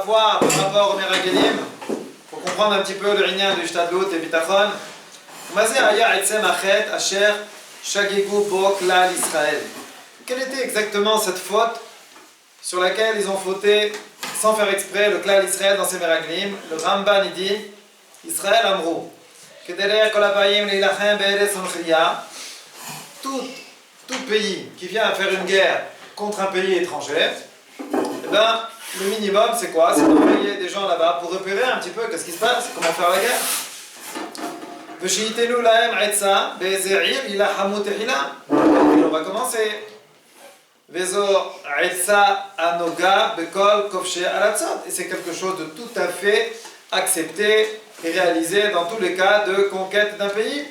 fois par rapport au Meragelim, pour comprendre un petit peu le Inyan du Shtadlut et Bitachon. Quelle était exactement cette faute sur laquelle ils ont fauté sans faire exprès le Klal Israël dans ses Meraglim? Le Ramban il dit Israël Amrou tout pays qui vient à faire une guerre contre un pays étranger, eh ben, le minimum c'est quoi? C'est d'envoyer des gens là-bas pour repérer un petit peu qu'est-ce qui se passe, comment faire la guerre. On va commencer. Et c'est quelque chose de tout à fait accepté et réalisé dans tous les cas de conquête d'un pays.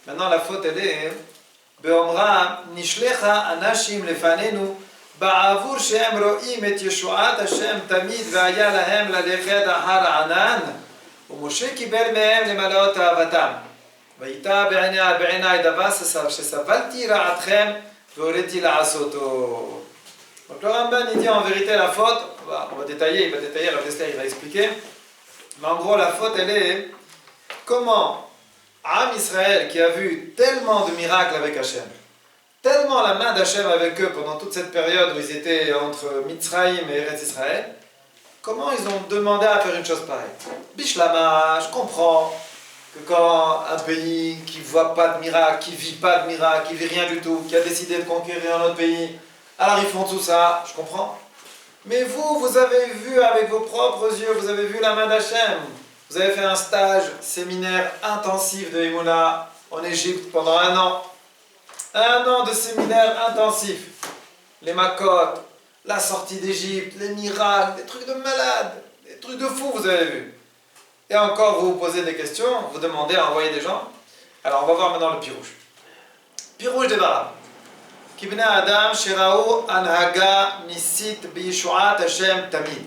Maintenant la faute elle est Be'omra nishlecha anashim lefanenu ba'avur she'em ro'im et yeshuat Hashem tamid ve'aya lahem lalechet ahar anan ומשה קיבל מהם למלא את אהבתם. והייתה בעיניי דבר שסבלתי רעתכם והוריתי לעשותו. Donc le Ramban il dit en vérité la faute, on va détailler, Rav Dessler il va expliquer, mais en gros la faute elle est comment Am Israël qui a vu tellement de miracles avec Hachem, tellement la main d'Hachem avec eux pendant toute cette période où ils étaient entre Mitzrayim et Eretz Israël, comment ils ont demandé à faire une chose pareille? Bishlama, je comprends que quand un pays qui ne voit pas de miracle, qui ne vit pas de miracle, qui ne vit rien du tout, qui a décidé de conquérir un autre pays, alors ils font tout ça, je comprends. Mais vous avez vu avec vos propres yeux, vous avez vu la main d'Hachem. Vous avez fait un stage, séminaire intensif de Emouna en Égypte pendant 1 an. 1 an de séminaire intensif. Les Makot, la sortie d'Égypte, les miracles, des trucs de malade, des trucs de fou, vous avez vu. Et encore, vous vous posez des questions, vous demandez à envoyer des gens. Alors, on va voir maintenant le Pirouche. Pirouche de Bara. Kibne Adam, Sheraou, Anhaga, Nisit, Biyishuat, Hashem, Tamid.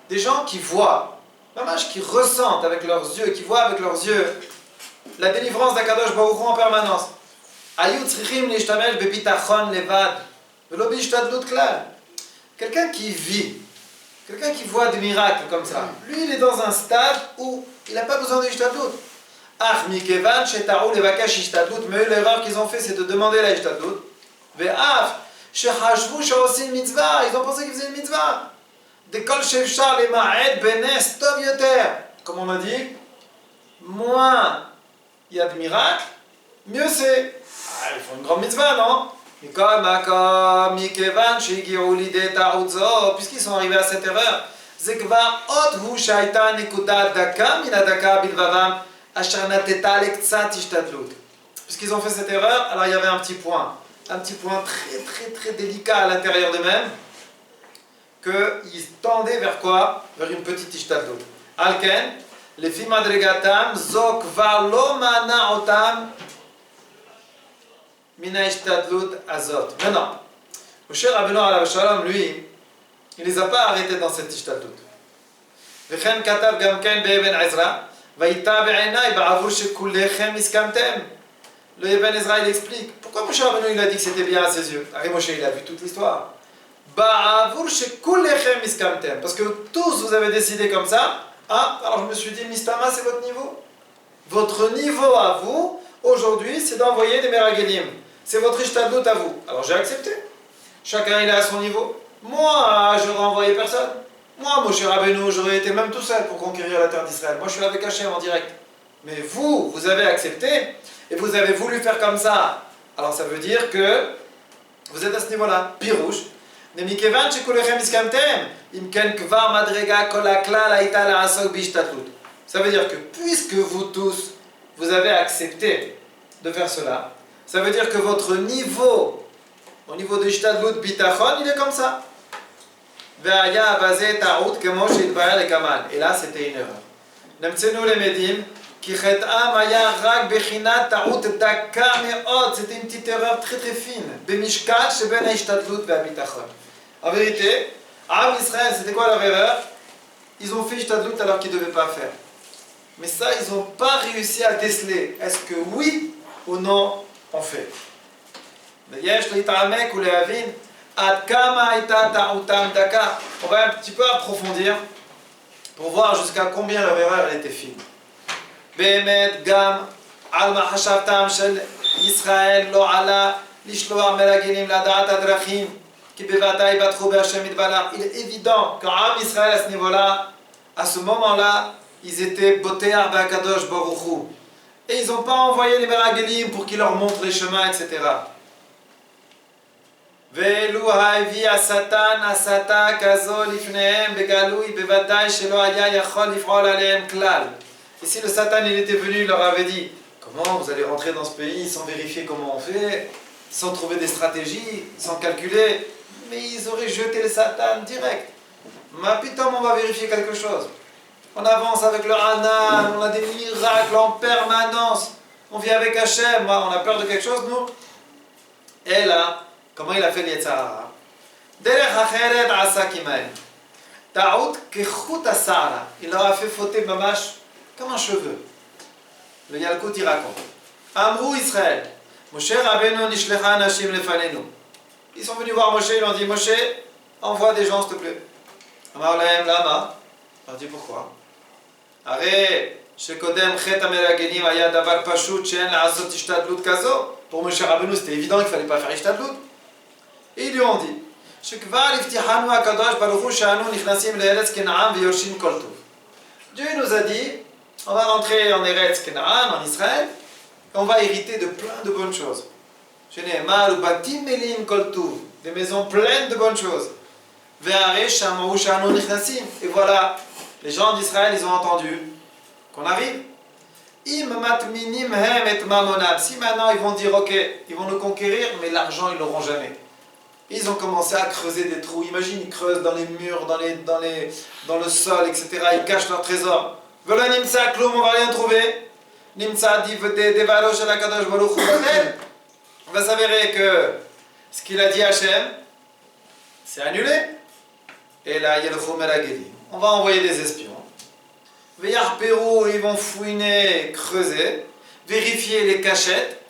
Des gens qui voient, qui ressentent avec leurs yeux, qui voient avec leurs yeux la délivrance d'Akadosh Baruch Hu en permanence. Ayut tzrichim l'ishtamesh bebitachon levad, velo bishtadlut klal. Quelqu'un qui vit, quelqu'un qui voit des miracles comme ça, lui il est dans un stade où il n'a pas besoin d'ishtadlut. Ach mikevan sheta'u levakash ishtadlut, mais l'erreur qu'ils ont fait c'est de demander la ishtadlut. Ve'af shehashvu she'osim mitzvah, ils ont pensé qu'ils faisaient une mitzvah. Dekol shefshar lema'ed benes tov yoter. Comme on a dit, moins il y a de miracles, mieux c'est. Ah, ils font une grande mitzvah, non? Puisqu'ils sont arrivés à cette erreur, puisqu'ils ont fait cette erreur, alors il y avait un petit point très très très délicat à l'intérieur d'eux-mêmes, qu'ils tendaient vers quoi? Vers une petite ishtadlut. Alken, les filles madrigatam, zok va lo mana otam. Mina ishtadlut azot. Maintenant, Moshe Rabbeinu alav shalom, lui, il ne les a pas arrêtés dans cette ishtadlut. V'chen katav gamken be'Eben Ezra, va'ita be'enai ba'avur shekullechem iskamtem. Le Eben Ezra, il explique. Pourquoi Moshe Rabbeinu, il a dit que c'était bien à ses yeux? Arrête Moshe, il a vu toute l'histoire. Ba'avur shekullechem iskamtem. Parce que tous, vous avez décidé comme ça. Ah, alors je me suis dit, Mistama, c'est votre niveau. Votre niveau à vous, aujourd'hui, c'est d'envoyer des Meragelim. C'est votre ishtadlut à vous. Alors j'ai accepté. Chacun il est à son niveau. Moi, je n'aurais envoyé personne. Moi, Moshe Rabbeinu, j'aurais été même tout seul pour conquérir la terre d'Israël. Moi, je suis avec Hachem en direct. Mais vous avez accepté et vous avez voulu faire comme ça. Alors ça veut dire que vous êtes à ce niveau-là. Pirouche. Ça veut dire que puisque vous tous, vous avez accepté de faire cela, ça veut dire que votre niveau, au niveau de Ishtadlut Bitachon, il est comme ça. Et là, c'était une erreur. C'était une petite erreur très très fine. En vérité, Am Israël, c'était quoi leur erreur? Ils ont fait Ishtadlut alors qu'ils ne devaient pas faire. Mais ça, ils n'ont pas réussi à déceler. Est-ce que oui ou non on fait? On va un petit peu approfondir pour voir jusqu'à combien leur erreur elle était fine. באמת גם על מחשבתם של ישראל לא עלה לשלוח מרגלים לדעת הדרכים כי בוודאי יבטחו בהשם יתברך. Il est évident qu'en Israël à ce niveau-là, à ce moment-là, ils étaient botéar b'akadosh baruch hu. Et ils n'ont pas envoyé les meragelim pour qu'ils leur montrent les chemins, etc. ואילו הביא השטן הסתה כזו לפניהם בגלוי בוודאי שלא היה יכול לפעול עליהם כלל. Et si le Satan il était venu, il leur avait dit comment vous allez rentrer dans ce pays sans vérifier comment on fait, sans trouver des stratégies, sans calculer, mais ils auraient jeté le Satan direct. Mais putain, on va vérifier quelque chose. On avance avec le Hanan, on a des miracles en permanence. On vit avec Hachem, on a peur de quelque chose, nous. Et là, comment il a fait l'Yetzara? Derech acheret asa kimaim. Ta'out kechut asara. Il leur a fait fauter mamash comme un cheveu. Le Yalkut il raconte. Amrou Israël. Moshe Rabbeinu nishlecha anashim lefanenu. Ils sont venus voir Moshe, ils lui ont dit Moshe, envoie des gens s'il te plaît. Amar lahem lama. Il leur dit pourquoi? Arrête. Shekodem chet hameragelim haya davar pashut she'en la'asot ishtadlut kazo. Pour Moshe Rabbeinu c'était évident qu'il ne fallait pas faire ishtadlut. Et ils lui ont dit Shekvar iftihanu hakadosh baruch hu she'anu nichnasim le'eretz kena'am ve'yorshin kol tov. Dieu nous a dit on va rentrer en Eretz Kenaan, en Israël, et on va hériter de plein de bonnes choses. Shene'emar ubatim melim kol tov, des maisons pleines de bonnes choses. Ve'arei shamahu she'anu nichnasim. Et voilà, les gens d'Israël, ils ont entendu qu'on arrive. Im matminim hem et mamonam. Si maintenant ils vont dire ok, ils vont nous conquérir, mais l'argent ils l'auront jamais. Ils ont commencé à creuser des trous. Imagine, ils creusent dans les murs, dans le sol, etc. Ils cachent leurs trésors. Voilà Nimsa Kloum, on va rien trouver. Nimsa dit Devalo shel HaKadosh Baruch Hu. On va s'avérer que ce qu'il a dit Hachem, c'est annulé. Et là, Yelchou Meragelim. On va envoyer des espions. Veyar Pérou, ils vont fouiner, creuser, vérifier les cachettes.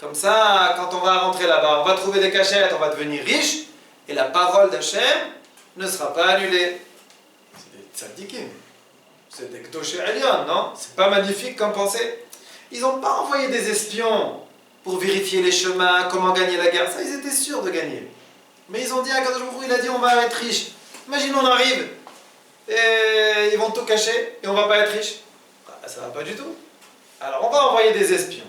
Comme ça, quand on va rentrer là-bas, on va trouver des cachettes, on va devenir riche, et la parole d'Hachem ne sera pas annulée. C'est des tzadikim, c'est des Kdoshé Elyon, non? C'est pas magnifique comme pensée. Ils n'ont pas envoyé des espions pour vérifier les chemins, comment gagner la guerre. Ça, ils étaient sûrs de gagner. Mais ils ont dit à Kadosh Baruch Hu, il a dit on va être riche. Imagine, on arrive, et ils vont tout cacher, et on va pas être riche. Ça va pas du tout. Alors, on va envoyer des espions,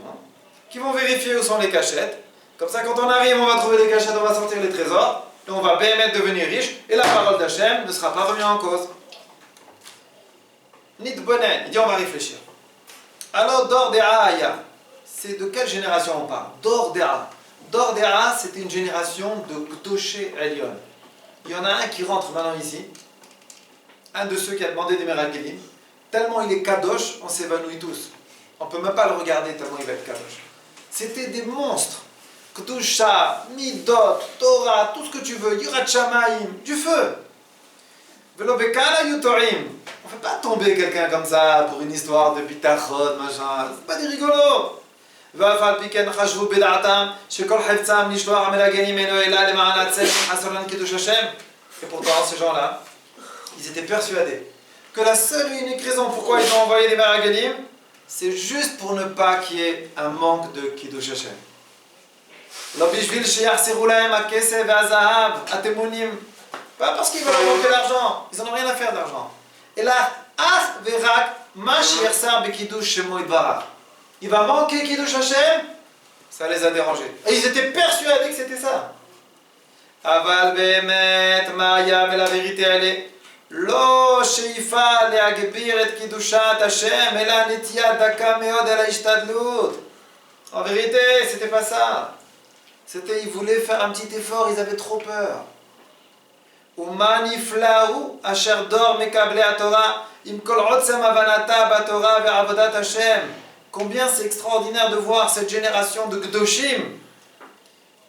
qui vont vérifier où sont les cachettes. Comme ça, quand on arrive, on va trouver les cachettes, on va sortir les trésors, et on va bémet devenir riche, et la parole d'Hachem ne sera pas remise en cause. Nid Bonen, il dit on va réfléchir. Alors, Dordéa Aya, c'est de quelle génération on parle? Dordéa. Dordéa, c'était une génération de Kdoshé Elyon. Il y en a un qui rentre maintenant ici, un de ceux qui a demandé des Meragelim. Tellement il est Kadosh, on s'évanouit tous. On ne peut même pas le regarder tellement il va être Kadosh. C'était des monstres. Kedusha, Midot, Torah, tout ce que tu veux, Yirat Shamayim, du feu. Velobekala Yutorim. On ne fait pas tomber quelqu'un comme ça pour une histoire de bitachon, machin. C'est pas des rigolos. ואף פי כן חשבו בדעתם שכל חפצם לשלוח המרגלים אינו אלא למען הצדק חסרן קידוש השם. Et pourtant, ces gens-là, ils étaient persuadés que la seule et unique raison pourquoi ils ont envoyé les meragelim, c'est juste pour ne pas qu'il y ait un manque de Kiddush Hashem. לא בשביל שיחסרו להם הכסף והזהב, התמונים. Pas parce qu'ils veulent manquer l'argent, ils n'en ont rien à faire d'argent. Et là, ach verak, ma shirsar bekiddush shemo yitbarach. Il va manquer Kiddush Hashem, ça les a dérangés. Et ils étaient persuadés que c'était ça. Aval be'emet ma'aya, mais la vérité elle est לא שאיפה להגביר את קידושת השם, אלא נטייה דקה מאוד אל ההשתדלות. En vérité, c'était pas ça. C'était, ils voulaient faire un petit effort, ils avaient trop peur. ומה נפלאו אשר דור מקבלי התורה עם כל עוצם הבנתה בתורה ועבודת השם. Combien c'est extraordinaire de voir cette génération de Gdoshim.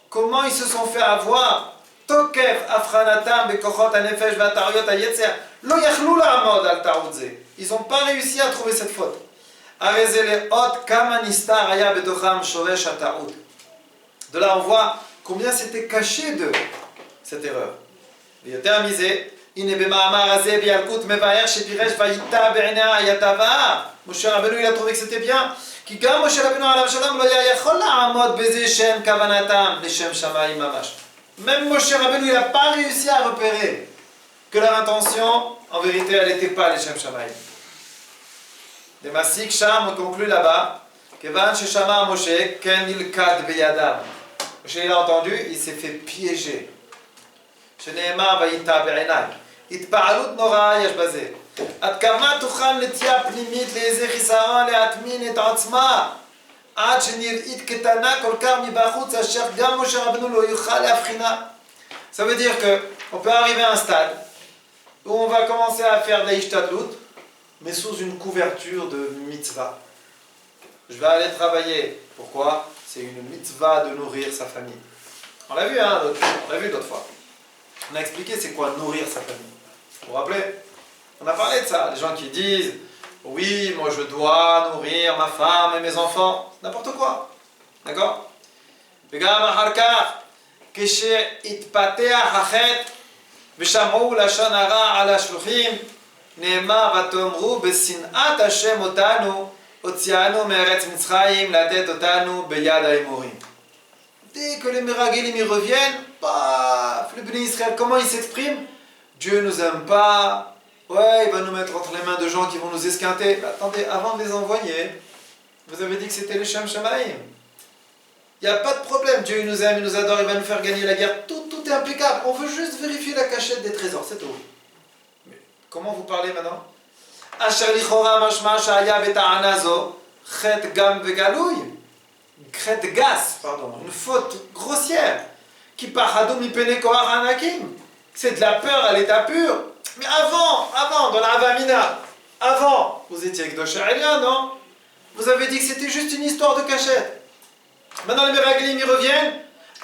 Comment ils se sont fait avoir. תוקף הבחנתם בכוחות הנפש והטעויות היצר לא יכלו לעמוד על טעות זה. Ils n'ont pas réussi à trouver cette faute. הרי זה לאות כמה נסתר היה בתוכם שורש הטעות. De là on voit combien c'était caché de cette erreur. ויותר מזה, הנה במאמר הזה בילקוט מבאר שפירש ויטע בעיניה יטבה. משה רבנו il a trouvé que c'était bien. כי גם משה רבנו עליו השלום לא היה יכול לעמוד בזה שהם כוונתם לשם שמיים ממש. Même Moshe Rabbeinu, il n'a pas réussi à repérer que leur intention, en vérité, elle n'était pas les Shem Shamaim. Les Masik Sham conclut là-bas que Van Sheshama Moshe, Ken Ilkad Beyadam. Moshe, il a entendu, il s'est fait piéger. Sheneemar Vayita Be'enai. התפעלות נוראה יש בזה. עד כמה תוכל נטייה פנימית לאיזה חיסרון להטמין את עצמה עד שנראית קטנה כל כך מבחוץ אשר גם משה רבנו לא יוכל להבחינה. Ça veut dire que on peut arriver à un stade où on va commencer à faire de la ishtadlut mais sous une couverture de mitzvah. Je vais aller travailler. Pourquoi? C'est une mitzvah de nourrir sa famille. On l'a vu, hein, on l'a vu d'autres fois. On a expliqué c'est quoi nourrir sa famille. Vous vous rappelez? On a parlé de ça. Les gens qui disent oui, moi je dois nourrir ma femme et mes enfants. N'importe quoi. D'accord? וגם אחר כך, כשהתפתח החטא ושמעו לשון הרע על השלוחים, נאמר ותאמרו בשנאת השם אותנו, הוציאנו מארץ מצרים לתת אותנו ביד האמורים. Dès que les Meragelim y reviennent, paf, le Béni Israël, comment il s'exprime? Dieu nous aime pas, ouais, il va nous mettre entre les mains de gens qui vont nous esquinter. Mais attendez, avant de les envoyer, vous avez dit que c'était les Shem Shamaim. Il n'y a pas de problème, Dieu il nous aime, il nous adore, il va nous faire gagner la guerre, tout est impeccable. On veut juste vérifier la cachette des trésors, c'est tout. Mais comment vous parlez maintenant? Asher lichora mashma shaya beta'ana zo, chet gam vegalouy. Chet gas, pardon, une faute grossière. Qui pachadou mi pene koach anakim. C'est de la peur à l'état pur. Mais avant, dans la Havamina, avant, vous étiez avec Doshé Elia, non? Vous avez dit que c'était juste une histoire de cachette. Maintenant les Meraglim y reviennent.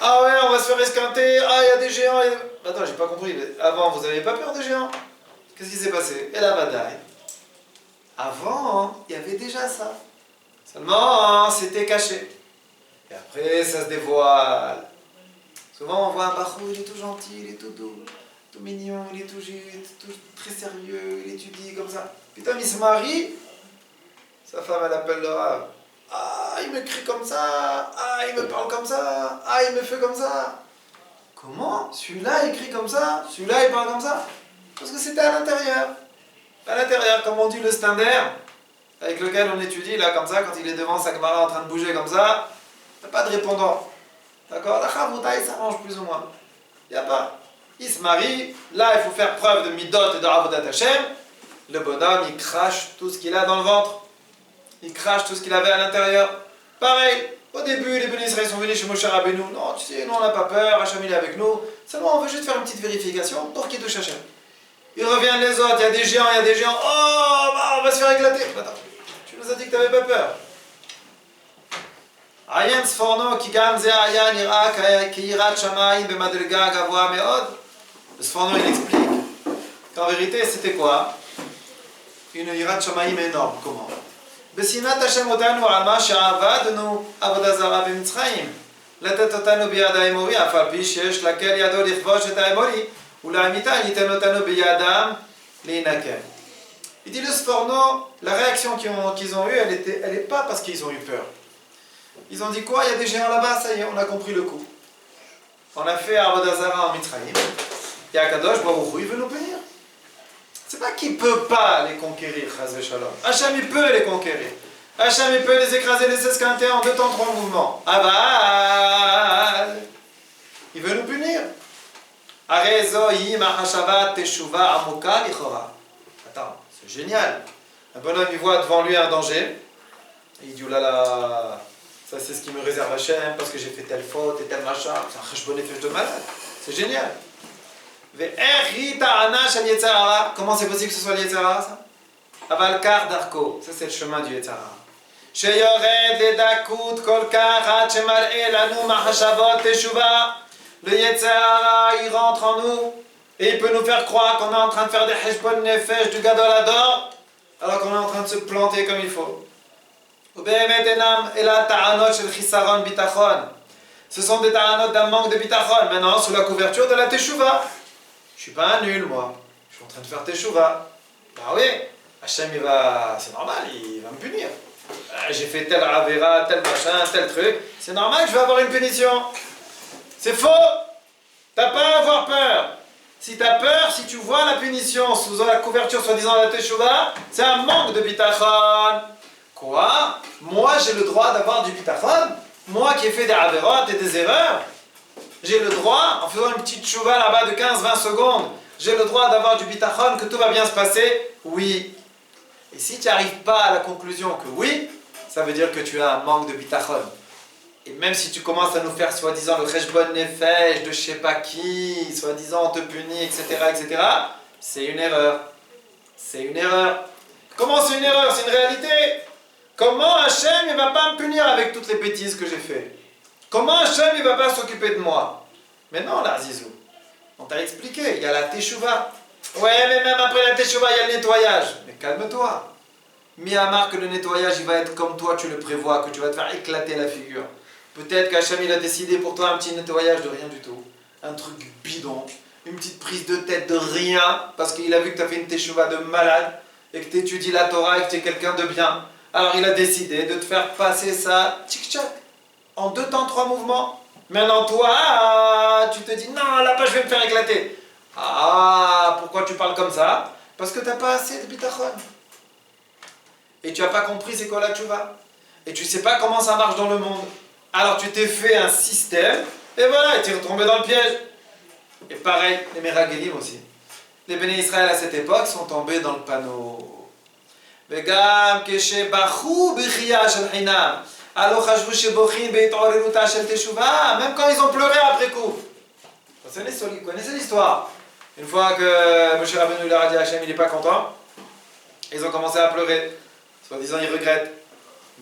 Ah ouais, on va se faire esquinter. Ah, il y a des géants. Attends, j'ai pas compris. Mais avant, vous n'aviez pas peur des géants? Qu'est-ce qui s'est passé? Et la bataille. Avant, il y avait déjà ça. Seulement, c'était caché. Et après, ça se dévoile. Souvent, on voit un bachou, il est tout gentil, il est tout doux, tout mignon, il est tout juste, tout très sérieux, il étudie comme ça. Putain, il se marie, sa femme, elle appelle le rave. Ah, il me crie comme ça, ah, il me parle comme ça, ah, il me fait comme ça. Comment? Celui-là, il crie comme ça, celui-là, il parle comme ça. Parce que c'était à l'intérieur. À l'intérieur, comme on dit le standard, avec lequel on étudie, là, comme ça, quand il est devant sa Gemara en train de bouger comme ça, il n'y a pas de répondant. D'accord? La chavouta, il s'arrange plus ou moins. Il n'y a pas. Il se marie, là, il faut faire preuve de midot et de avodat Hashem. Le bonhomme, il crache tout ce qu'il a dans le ventre. Il crache tout ce qu'il avait à l'intérieur. Pareil, au début, les bénis Israël sont venus chez Moshe Rabbeinu. Non, tu sais, nous, on n'a pas peur, Hachem, il est avec nous. Seulement, on veut juste faire une petite vérification pour qu'il touche Hachem. Ils reviennent les autres, il y a des géants, il y a des géants. Oh, bah, on va se faire éclater. Attends, tu nous as dit que tu n'avais pas peur. עיין ספורנו כי גם זה היה נראה כיראת שמיים במדרגה גבוהה מאוד. Le Sforno il explique qu'en vérité c'était quoi? Une yirat shamaim énorme. Comment? בשנאת השם אותנו על מה שעבדנו עבודה זרה במצרים לתת אותנו ביד האמורי אף על פי שיש לקל ידו לכבוש את האמורי ולעמיתה ייתן אותנו בידם להינקם. Il dit le Sforno, la réaction qu'ils ont eue, elle n'est pas parce qu'ils ont eu peur. Ils ont dit quoi? Il y a des géants là-bas, ça y est, on a compris le coup. On a fait Avodah Zara en Mitzrayim. Et Akadosh Baruch Hu, il veut nous bénir. C'est pas qu'il ne peut pas les conquérir, Chaz v'Shalom. Hachem, il peut les conquérir. Hachem, il peut les écraser, les esquinter en 2 temps 3 mouvements. Aval, il veut nous punir. Arezo yi mahashavat teshuva amuka lichora. Attends, c'est génial. Un bonhomme, il voit devant lui un danger. Et il dit, oh là là, ça c'est ce qui me réserve Hachem parce que j'ai fait telle faute et tel machin. C'est un cheshbon nefesh de malade. C'est génial. Comment c'est possible que ce soit le Yetzer Hara, ça? Aval kar darko, ça c'est le chemin du Yetzer Hara. Sheyored ledakut kol kach ad shemar'e lanu mahashavot teshuva. Le Yetzer Hara, il rentre en nous et il peut nous faire croire qu'on est en train de faire des cheshbon nefesh du gadol ador alors qu'on est en train de se planter comme il faut. Ce sont des ta'anot d'un manque de bitachon. Maintenant, sous la couverture de la teshuva. Je ne suis pas un nul, moi. Je suis en train de faire teshuva. Bah oui, Hachem, il va, c'est normal, il va me punir. J'ai fait tel avera, tel machin, tel truc. C'est normal que je vais avoir une punition. C'est faux. T'as pas à avoir peur. Si t'as peur, si tu vois la punition sous la couverture soi-disant de la teshuva, c'est un manque de bitachon. Quoi? Moi, j'ai le droit d'avoir du bitachon? Moi qui ai fait des avérotes et des erreurs, j'ai le droit, en faisant une petite teshuva là-bas de 15-20 secondes, j'ai le droit d'avoir du bitachon, que tout va bien se passer? Oui. Et si tu n'arrives pas à la conclusion que oui, ça veut dire que tu as un manque de bitachon. Et même si tu commences à nous faire soi-disant le cheshbon nefesh de je sais pas qui, soi-disant on te punit, etc., etc., c'est une erreur. C'est une erreur. Comment c'est une erreur? C'est une réalité. Comment Hachem ne va pas me punir avec toutes les bêtises que j'ai fait? Comment Hachem ne va pas s'occuper de moi? Mais non, là, Zizou. On t'a expliqué, il y a la teshuva. Ouais, mais même après la teshuva, il y a le nettoyage. Mais calme-toi. Mis à marque que le nettoyage, il va être comme toi, tu le prévois, que tu vas te faire éclater la figure. Peut-être qu'Hachem, il a décidé pour toi un petit nettoyage de rien du tout. Un truc bidon. Une petite prise de tête de rien. Parce qu'il a vu que tu as fait une teshuva de malade. Et que tu étudies la Torah et que tu es quelqu'un de bien. Alors il a décidé de te faire passer ça, tchic-tchac, en 2 temps, 3 mouvements. Maintenant toi, tu te dis, non, là-bas je vais me faire éclater. Ah, pourquoi tu parles comme ça? Parce que tu n'as pas assez de bitachon. Et tu n'as pas compris c'est quoi la tchouva. Et tu ne sais pas comment ça marche dans le monde. Alors tu t'es fait un système, et voilà, et tu es retombé dans le piège. Et pareil, les Meragelim aussi. Les Béné Israël à cette époque sont tombés dans le panneau. וגם כשבכו בחייה של חינם, הלא חשבו שבוכים בהתעוררותה של תשובה, même quand ils ont pleuré après coup. Vous connaissez l'histoire. Une fois que Moshe Rabbeinu leur a dit à Hachem, il n'est pas content, ils ont commencé à pleurer. Soi-disant, ils regrettent.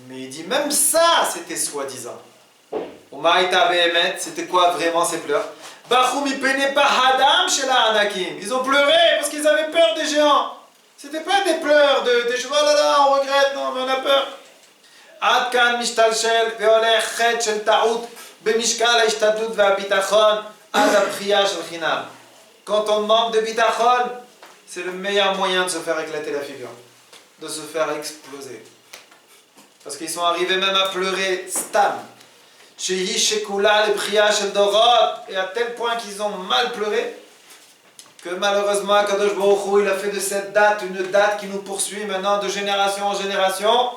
Mais il dit, même ça, c'était soi-disant. C'était quoi vraiment ces pleurs? Ils ont pleuré parce qu'ils avaient peur des géants. C'était pas des pleurs des chevaux, oh là là, on regrette, non, mais on a peur. עד כאן משתלשל והולך חטא של טעות במשקל ההשתדלות והביטחון עד הבכייה של חינם. Quand on manque de bitachon, c'est le meilleur moyen de se faire éclater la figure, de se faire exploser. Parce qu'ils sont arrivés même à pleurer stam. Shehi shekula le bchia shel dorot, et à tel point qu'ils ont mal pleuré que malheureusement Kadosh Baruch Hu, il a fait de cette date une date qui nous poursuit maintenant de génération en génération.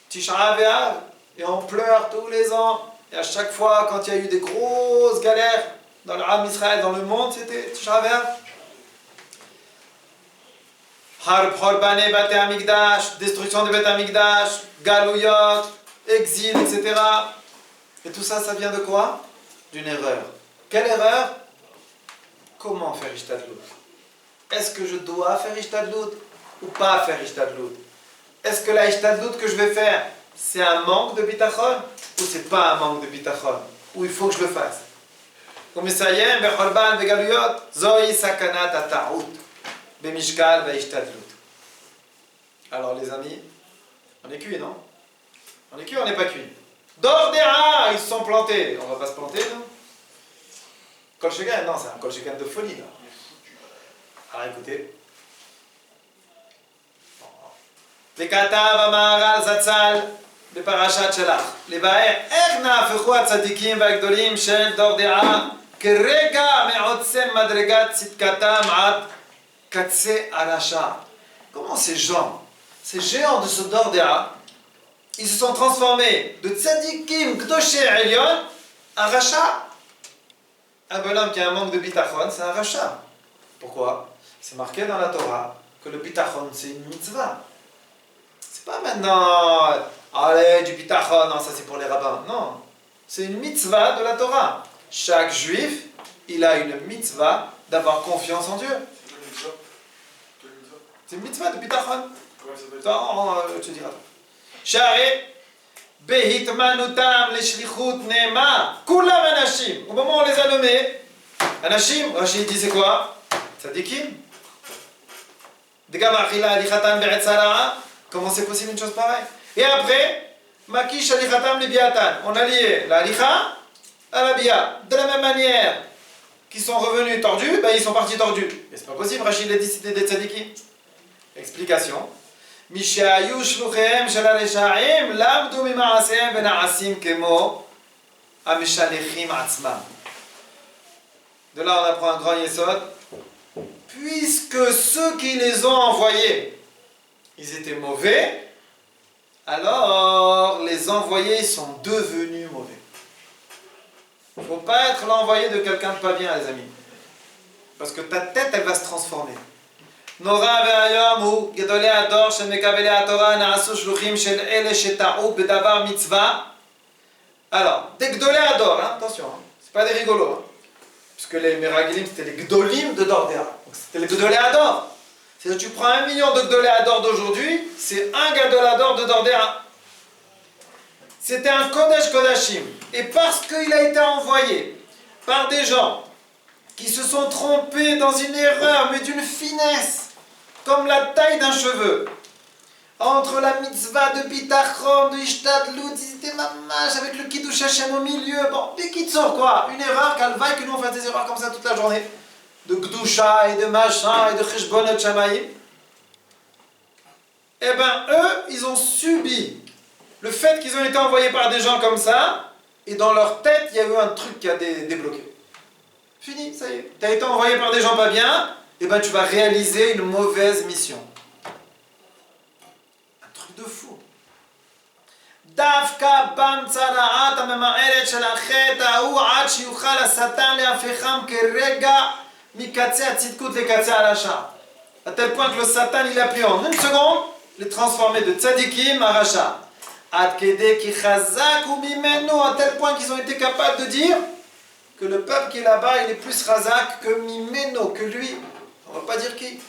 Tisha B'Av, et on pleure tous les ans. Et à chaque fois, quand il y a eu des grosses galères dans le Am Israël, dans le monde, c'était Tisha B'Av. Harb Horbane Bate Amikdash, destruction de Bate Amikdash, Galouyot, exil, etc. Et tout ça, ça vient de quoi? D'une erreur. Quelle erreur? Comment faire Ishtadlut? Est-ce que je dois faire Ishtadlut ou pas faire Ishtadlut? Est-ce que la Ishtadlut que je vais faire, c'est un manque de bitachon ou c'est pas un manque de bitachon? Ou il faut que je le fasse? Umesayem bechorban begaluyot zoi sakanat ata'ut bemishkal ve'ishtadlut. Alors les amis, on est cuit, non? On est cuit ou on n'est pas cuit? D'ordéa, ils se sont plantés. On va pas se planter, non? Kol Shekan, non, c'est un Kol Shekan de folie, là. Alors écoutez. וכתב המהר"ל זצ"ל בפרשת שלח, לבאר איך נהפכו הצדיקים והגדולים של דור דעה כרגע מעוצם מדרגת צדקתם עד קצה הרשע. Comment ces gens, ces géants de ce דור דעה, ils se sont transformés de tzadikim kdoshé elyon à racha. Un bonhomme qui a un manque de bitachon, c'est un racha. Pourquoi? C'est marqué dans la Torah que le bitachon, c'est une mitzvah. C'est pas maintenant, allez, du bitachon, non, ça c'est pour les rabbins. Non, c'est une mitzvah de la Torah. Chaque juif, il a une mitzvah d'avoir confiance en Dieu. C'est une mitzvah de bitachon. Comment ça s'appelle? Attends, je te dirai. Share, behitmanutam leshlichut neema, kulam anashim. Au moment où on les a nommés, anashim, Rachid dit c'est quoi? Tzadikim. Degam achila alichatan be'etzara. Comment c'est possible une chose pareille? Et après, makish alichatam libiatan. On a lié la alicha à la bia. De la même manière qui sont revenus tordus, ben ils sont partis tordus. Mais c'est pas possible, Rachid a dit c'était des tzadikim. Explication. משהיו שלוחיהם של הרשעים למדו ממעשיהם ונעשים כמו המשלחים עצמם. De là on apprend un grand yesod. Puisque ceux qui les ont envoyés, ils étaient mauvais, alors les envoyés sont devenus mauvais. Il ne faut pas être l'envoyé de quelqu'un de pas bien, les amis. Parce que ta tête, elle va se transformer. נורא והיום הוא גדולי הדור של מקבלי התורה נעשו שלוחים של אלה שטעו בדבר מצווה. Alors, des גדולי הדור, hein, attention, hein, c'est pas des rigolos, hein, puisque les Meragilim c'était les gdolim de Dordera, donc c'était les gdolé ador. C'est-à-dire que tu prends 1 million de gdolé ador d'aujourd'hui, c'est un gadol ador de Dordera. C'était un Kodesh Kodashim, et parce qu'il a été envoyé par des gens qui se sont trompés dans une erreur, mais d'une finesse, comme la taille d'un cheveu, entre la mitzvah de bitachon, de ishtadlut, ils étaient mamash avec le kiddush Hashem au milieu, bon, des kitsor quoi, une erreur, qu'Alvaï, que nous on fasse des erreurs comme ça toute la journée, de gdusha et de machin et de cheshbonot shamayim. Eh ben eux, ils ont subi le fait qu'ils ont été envoyés par des gens comme ça, et dans leur tête, il y a eu un truc qui a débloqué. Fini, ça y est. Tu as été envoyé par des gens pas bien, et ben tu vas réaliser une mauvaise mission. Un truc de fou. דווקא במצרעת הממארת של החטא ההוא עד שיוכל השטן להפכם כרגע מקצה הצדקות לקצה הרשע. À tel point que le Satan il a pu en une seconde les transformer de tzadikim à rachat. עד כדי כי חזק הוא ממנו, à tel point qu'ils ont été capables de dire que le peuple qui est là-bas, il est plus razak que Mimeno, que lui. On ne va pas dire qui,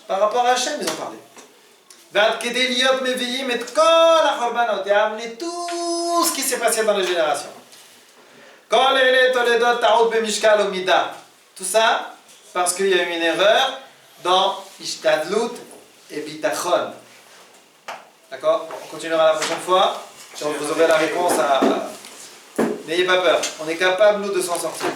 par rapport à Hachem, ils ont parlé. Et amener tout ce qui s'est passé dans les générations. Tout ça, parce qu'il y a eu une erreur dans Ishtadlut et Bitachon. D'accord? On continuera la prochaine fois. Vous aurez la réponse à... N'ayez pas peur, on est capable, nous, de s'en sortir.